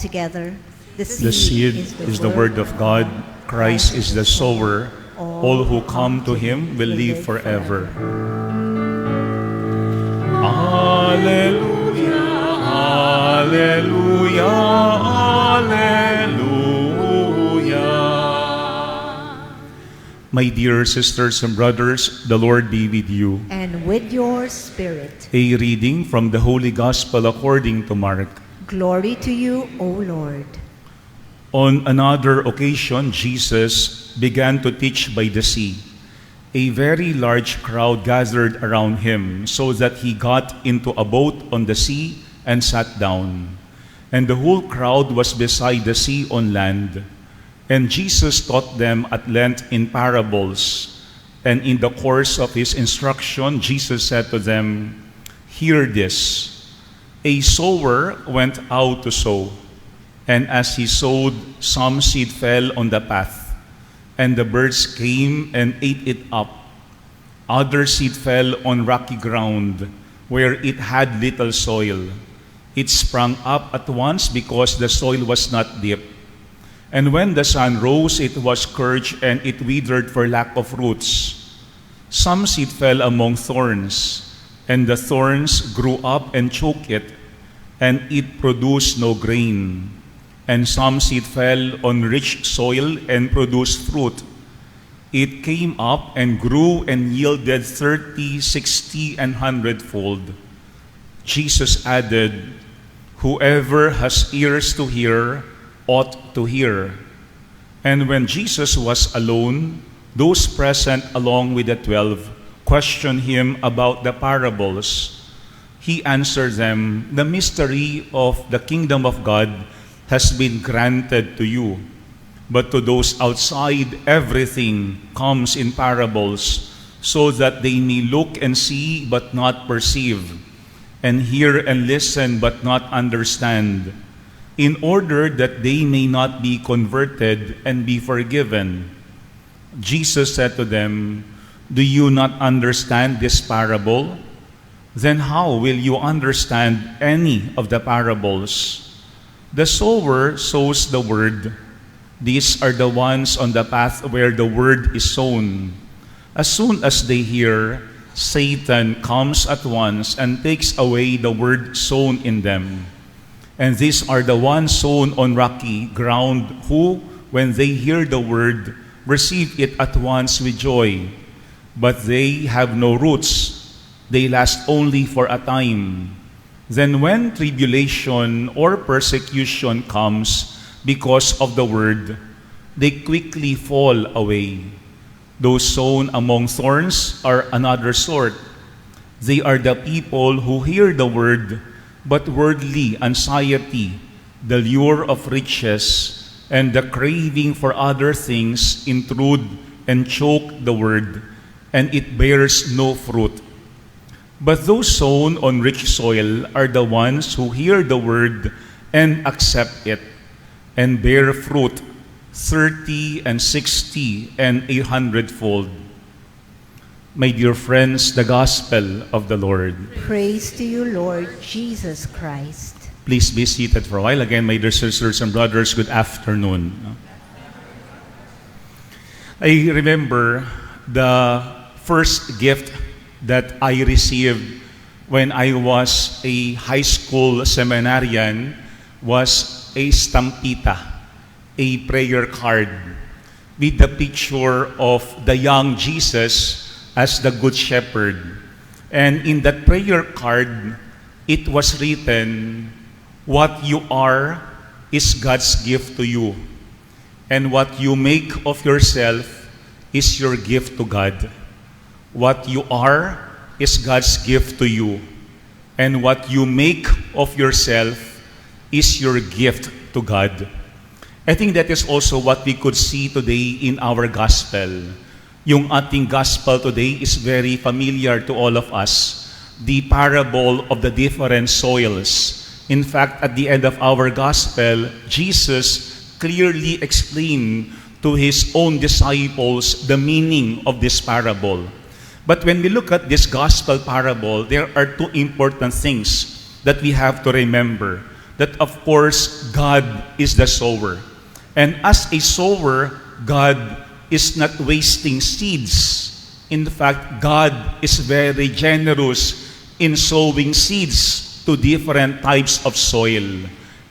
Altogether, the The seed seed is the word of God. Christ is the sower. All who come to him will live forever. Alleluia, alleluia, alleluia. My dear sisters and brothers, the Lord be with you. And with your spirit. A reading from the Holy Gospel according to Mark. Glory to you, O Lord. On another occasion, Jesus began to teach by the sea. A very large crowd gathered around him, so that he got into a boat on the sea and sat down. And the whole crowd was beside the sea on land. And Jesus taught them at length in parables. And in the course of his instruction, Jesus said to them, "Hear this. A sower went out to sow. And as he sowed, some seed fell on the path, and the birds came and ate it up. Other seed fell on rocky ground, where it had little soil. It sprang up at once because the soil was not deep. And when the sun rose, it was scorched, and it withered for lack of roots. Some seed fell among thorns, and the thorns grew up and choked it, and it produced no grain. And some seed fell on rich soil and produced fruit. It came up and grew and yielded 30, 60, and 100-fold. Jesus added, "Whoever has ears to hear ought to hear." And when Jesus was alone, those present along with the 12 questioned him about the parables. He answered them, "The mystery of the kingdom of God has been granted to you, but to those outside everything comes in parables, so that they may look and see but not perceive, and hear and listen but not understand, in order that they may not be converted and be forgiven." Jesus said to them, "Do you not understand this parable? Then how will you understand any of the parables? The sower sows the word. These are the ones on the path where the word is sown. As soon as they hear, Satan comes at once and takes away the word sown in them. And these are the ones sown on rocky ground, who, when they hear the word, receive it at once with joy. But they have no roots. They last only for a time. Then when tribulation or persecution comes because of the word, they quickly fall away. Those sown among thorns are another sort. They are the people who hear the word, but worldly anxiety, the lure of riches, and the craving for other things intrude and choke the word, and it bears no fruit. But those sown on rich soil are the ones who hear the word and accept it, and bear fruit 30 and 60 and 100-fold. My dear friends, the gospel of the Lord. Praise to you, Lord Jesus Christ. Please be seated for a while. Again, my dear sisters and brothers, good afternoon. I remember the first gift that I received when I was a high school seminarian was a stampita, a prayer card with the picture of the young Jesus as the Good Shepherd. And in that prayer card, it was written, "What you are is God's gift to you, and what you make of yourself is your gift to God." What you are is God's gift to you, and what you make of yourself is your gift to God. I think that is also what we could see today in our gospel. Yung ating gospel today is very familiar to all of us. The parable of the different soils. In fact, at the end of our gospel, Jesus clearly explained to his own disciples the meaning of this parable. But when we look at this gospel parable, there are two important things that we have to remember. that of course God is the sower. And as a sower, God is not wasting seeds. In fact, God is very generous in sowing seeds to different types of soil.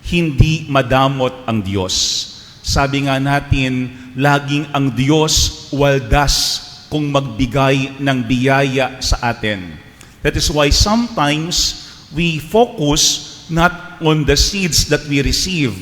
Hindi madamot ang Diyos. Sabi nga natin, laging ang Diyos waldas kung magbigay ng biyaya sa atin. That is why sometimes we focus not on the seeds that we receive.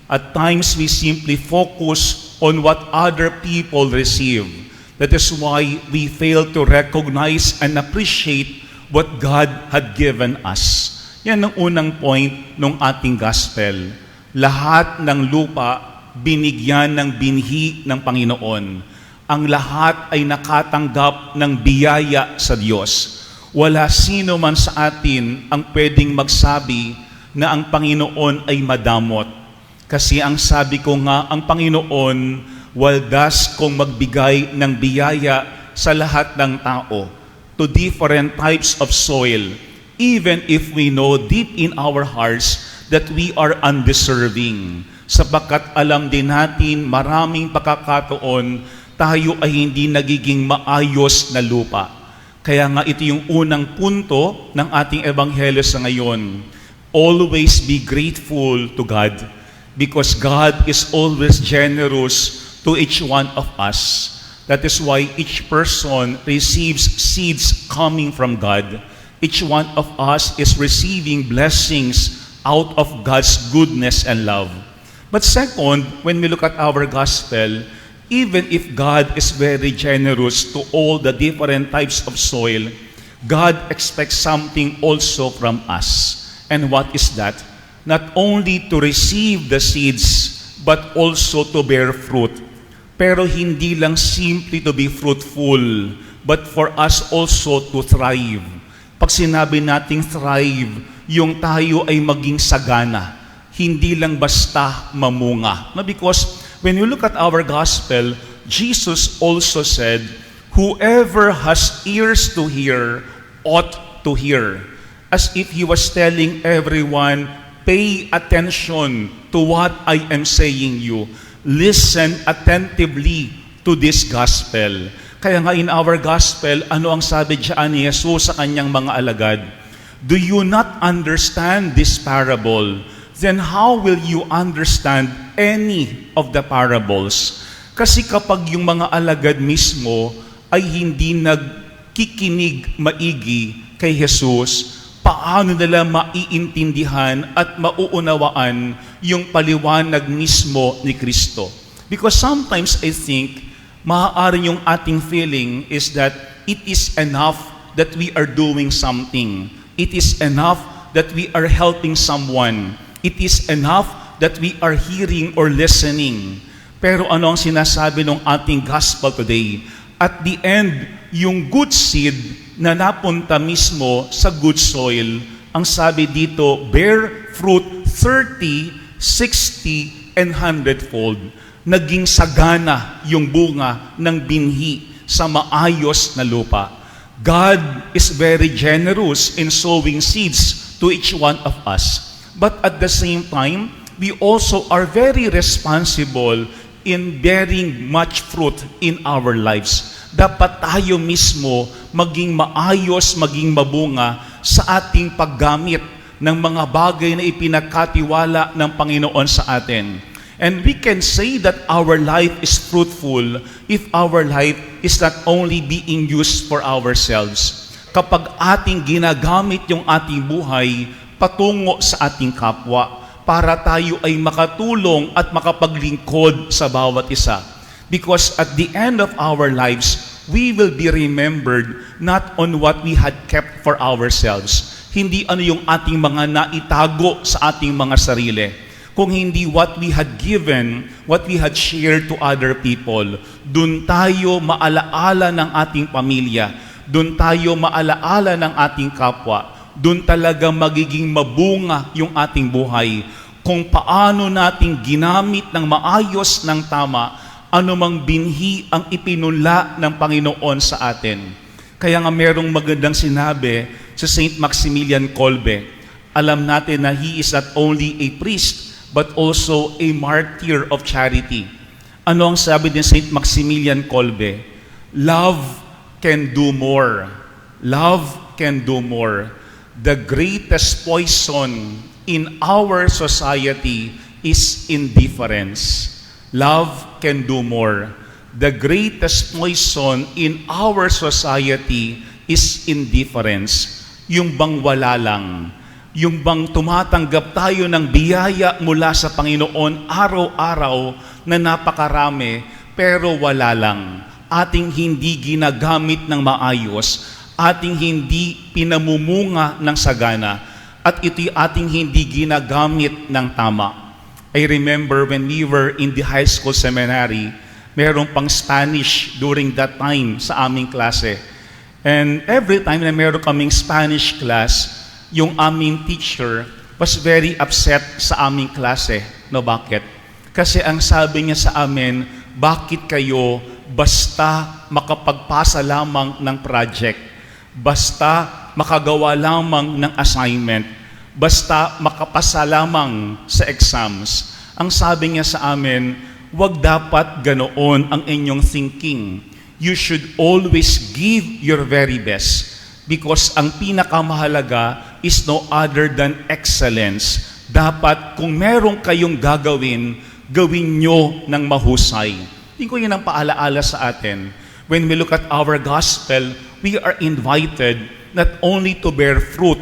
At times we simply focus on what other people receive. That is why we fail to recognize and appreciate what God had given us. Yan ang unang point ng ating gospel. Lahat ng lupa binigyan ng binhi ng Panginoon. Ang lahat ay nakatanggap ng biyaya sa Diyos. Wala sino man sa atin ang pwedeng magsabi na ang Panginoon ay madamot. Kasi ang sabi ko nga, ang Panginoon waldas kung magbigay ng biyaya sa lahat ng tao to different types of soil, even if we know deep in our hearts that we are undeserving. Sapagkat alam din natin maraming pagkakataon tayo ay hindi nagiging maayos na lupa. Kaya nga ito yung unang punto ng ating ebanghelyo sa ngayon. Always be grateful to God because God is always generous to each one of us. That is why each person receives seeds coming from God. Each one of us is receiving blessings out of God's goodness and love. But second, when we look at our gospel, even if God is very generous to all the different types of soil, God expects something also from us. And what is that? Not only to receive the seeds, but also to bear fruit. Pero hindi lang simply to be fruitful, but for us also to thrive. Pag sinabi nating thrive, yung tayo ay maging sagana. Hindi lang basta mamunga. No, because when you look at our gospel, Jesus also said, whoever has ears to hear ought to hear. As if He was telling everyone, pay attention to what I am saying you. Listen attentively to this gospel. Kaya nga in our gospel, ano ang sabi diyan ni Jesus sa kanyang mga alagad? Do you not understand this parable? Then how will you understand any of the parables? Kasi kapag yung mga alagad mismo ay hindi nagkikinig maigi kay Jesus, paano nila maiintindihan at mauunawaan yung paliwanag mismo ni Kristo? Because sometimes I think, maaari yung ating feeling is that it is enough that we are doing something. It is enough that we are helping someone. It is enough that we are hearing or listening. Pero ano ang sinasabi ng ating gospel today? At the end, yung good seed na napunta mismo sa good soil, ang sabi dito, bear fruit 30, 60, and 100-fold. Naging sagana yung bunga ng binhi sa maayos na lupa. God is very generous in sowing seeds to each one of us. But at the same time, we also are very responsible in bearing much fruit in our lives. Dapat tayo mismo maging maayos, maging mabunga sa ating paggamit ng mga bagay na ipinagkatiwala ng Panginoon sa atin. And we can say that our life is fruitful if our life is not only being used for ourselves. Kapag ating ginagamit yung ating buhay patungo sa ating kapwa para tayo ay makatulong at makapaglingkod sa bawat isa. Because at the end of our lives, we will be remembered not on what we had kept for ourselves. Hindi ano yung ating mga naitago sa ating mga sarili, kung hindi what we had given, what we had shared to other people. Doon tayo maalaala ng ating pamilya, doon tayo maalaala ng ating kapwa, doon talaga magiging mabunga yung ating buhay. Kung paano natin ginamit ng maayos ng tama, anumang binhi ang ipinunla ng Panginoon sa atin. Kaya nga merong magandang sinabi sa Saint Maximilian Kolbe, Alam natin na He is not only a priest, but also a martyr of charity. Ano ang sabi ni Saint Maximilian Kolbe? Love can do more. Love can do more. The greatest poison in our society is indifference. Love can do more. The greatest poison in our society is indifference. Yung bang wala lang. Yung bang tumatanggap tayo ng biyaya mula sa Panginoon araw-araw na napakarami, pero wala lang. Ating hindi ginagamit ng maayos, ating hindi pinamumunga ng sagana, at ito'y ating hindi ginagamit ng tama. I remember when we were in the high school seminary, merong pang Spanish during that time sa aming klase. And every time na meron kaming Spanish class, yung aming teacher was very upset sa aming klase. No, bakit? Kasi ang sabi niya sa amin, bakit kayo basta makapagpasa lamang ng project, basta makagawa lamang ng assignment, basta makapasa lamang sa exams. Ang sabi niya sa amin, wag dapat ganoon ang inyong thinking. You should always give your very best. Because ang pinakamahalaga is no other than excellence. Dapat kung meron kayong gagawin, gawin nyo ng mahusay. Hindi ko yun ang paalaala sa atin. When we look at our gospel, we are invited not only to bear fruit,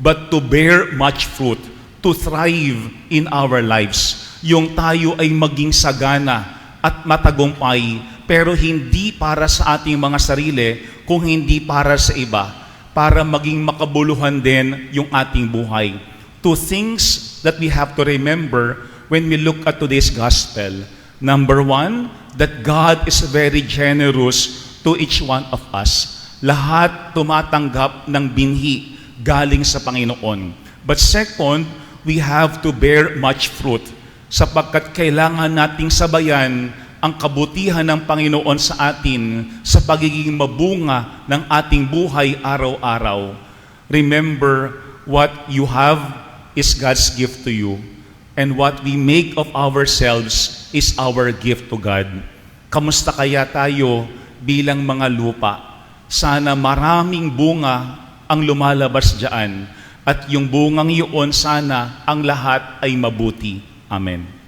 but to bear much fruit, to thrive in our lives. Yung tayo ay maging sagana at matagumpay, pero hindi para sa ating mga sarili, kung hindi para sa iba, para maging makabuluhan din yung ating buhay. Two things that we have to remember when we look at today's gospel. Number one, that God is very generous to each one of us. Lahat tumatanggap ng binhi galing sa Panginoon. But second, we have to bear much fruit, sapagkat kailangan nating sabayan ang kabutihan ng Panginoon sa atin sa pagiging mabunga ng ating buhay araw-araw. Remember, what you have is God's gift to you, and what we make of ourselves is our gift to God. Kamusta kaya tayo bilang mga lupa? Sana maraming bunga ang lumalabas diyan, at yung bungang iyon sana ang lahat ay mabuti. Amen.